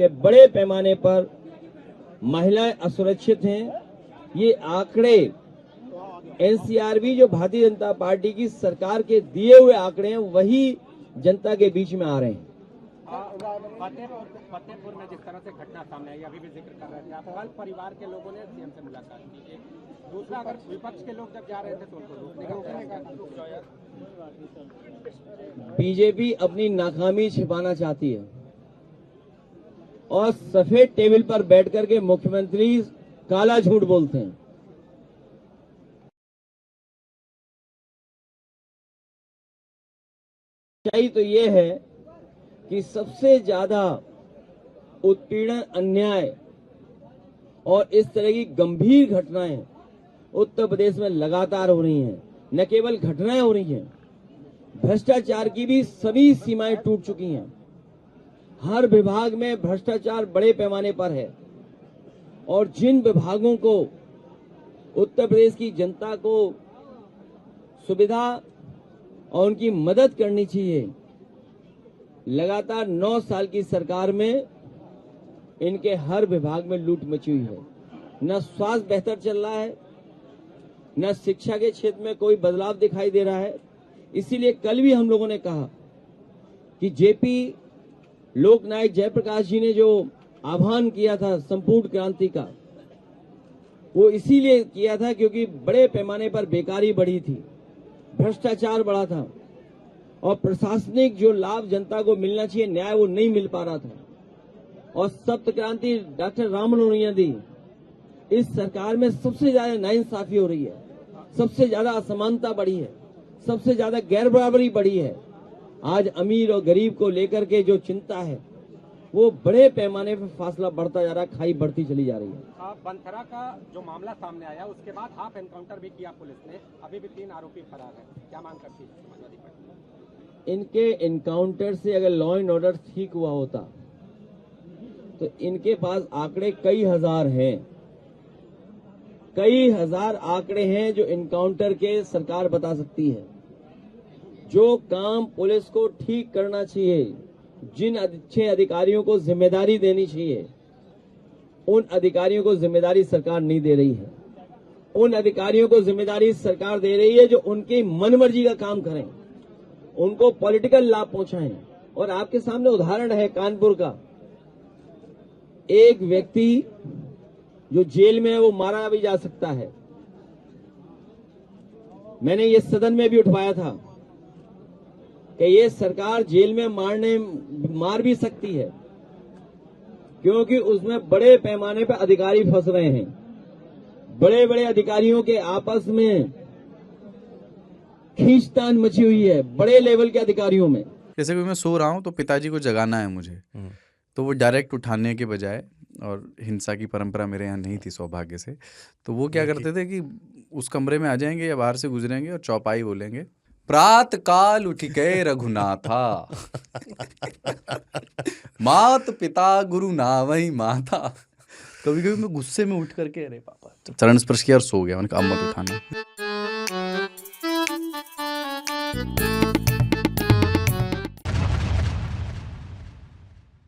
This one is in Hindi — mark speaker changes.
Speaker 1: कि बड़े पैमाने पर महिलाएं असुरक्षित हैं। ये आंकड़े एनसीआरबी जो भारतीय जनता पार्टी की सरकार के दिए हुए आंकड़े हैं वही जनता के बीच में आ रहे हैं।
Speaker 2: फतेहपुर में जिस तरह से घटना सामने आई, अभी भी जिक्र कर रहे थे आप, कल परिवार के लोगों ने सीएम से मुलाकात की। दूसरा, अगर विपक्ष के लोग जब जा रहे थे तो उनको रोकने का
Speaker 1: बीजेपी अपनी नाकामी छिपाना चाहती है और सफेद टेबल पर बैठ करके मुख्यमंत्री काला झूठ बोलते हैं। सच्चाई तो ये है कि सबसे ज्यादा उत्पीड़न, अन्याय और इस तरह की गंभीर घटनाएं उत्तर प्रदेश में लगातार हो रही हैं। न केवल घटनाएं हो रही हैं, भ्रष्टाचार की भी सभी सीमाएं टूट चुकी हैं। हर विभाग में भ्रष्टाचार बड़े पैमाने पर है और जिन विभागों को उत्तर प्रदेश की जनता को सुविधा और उनकी मदद करनी चाहिए, लगातार 9 साल की सरकार में इनके हर विभाग में लूट मची हुई है। न स्वास्थ्य बेहतर चल रहा है, न शिक्षा के क्षेत्र में कोई बदलाव दिखाई दे रहा है। इसीलिए कल भी हम लोगों ने कहा कि जेपी लोकनायक जयप्रकाश जी ने जो आह्वान किया था संपूर्ण क्रांति का, वो इसीलिए किया था क्योंकि बड़े पैमाने पर बेकारी बढ़ी थी, भ्रष्टाचार बढ़ा था और प्रशासनिक जो लाभ जनता को मिलना चाहिए, न्याय, वो नहीं मिल पा रहा था। और सप्त क्रांति डॉक्टर राम मनोहर लोहिया दी, इस सरकार में सबसे ज्यादा नाइंसाफी हो रही है, सबसे ज्यादा असमानता बढ़ी है, सबसे ज्यादा गैर बराबरी बढ़ी है। आज अमीर और गरीब को लेकर के जो चिंता है वो बड़े पैमाने पर फासला बढ़ता जा रहा है, खाई बढ़ती चली जा रही है।
Speaker 2: बनथरा का जो मामला सामने आया उसके बाद हाफ एनकाउंटर भी किया पुलिस ने, अभी भी 3 आरोपी फरार है, क्या मांग करती है समाजवादी पार्टी?
Speaker 1: इनके एनकाउंटर से अगर लॉ एंड ऑर्डर ठीक हुआ होता तो इनके पास आंकड़े कई हजार हैं, कई हजार आंकड़े हैं जो एनकाउंटर के सरकार बता सकती है। जो काम पुलिस को ठीक करना चाहिए, जिन अच्छे अधिकारियों को जिम्मेदारी देनी चाहिए, उन अधिकारियों को जिम्मेदारी सरकार नहीं दे रही है। उन अधिकारियों को जिम्मेदारी सरकार दे रही है जो उनकी मनमर्जी का काम करें, उनको पॉलिटिकल लाभ पहुंचाएं। और आपके सामने उदाहरण है कानपुर का, एक व्यक्ति जो जेल में है वो मारा भी जा सकता है। मैंने ये सदन में भी उठवाया था कि ये सरकार जेल में मार भी सकती है क्योंकि उसमें बड़े पैमाने पर अधिकारी फंस रहे हैं। बड़े बड़े अधिकारियों के आपस में खींचतान मची हुई है, बड़े लेवल के अधिकारियों में।
Speaker 3: जैसे कि मैं सो रहा हूं तो पिताजी को जगाना है मुझे, तो वो डायरेक्ट उठाने के बजाय, और हिंसा की परंपरा मेरे यहाँ नहीं थी सौभाग्य से, तो वो क्या करते थे कि उस कमरे में आ जाएंगे या बाहर से गुजरेंगे और चौपाई बोलेंगे, प्रात काल उठ गए रघुनाथा मात पिता गुरु नावही माता। कभी कभी मैं गुस्से में उठ करके अरे पापा चरण स्पर्श किया और सो गया। मैंने कहा अब मत उठाना।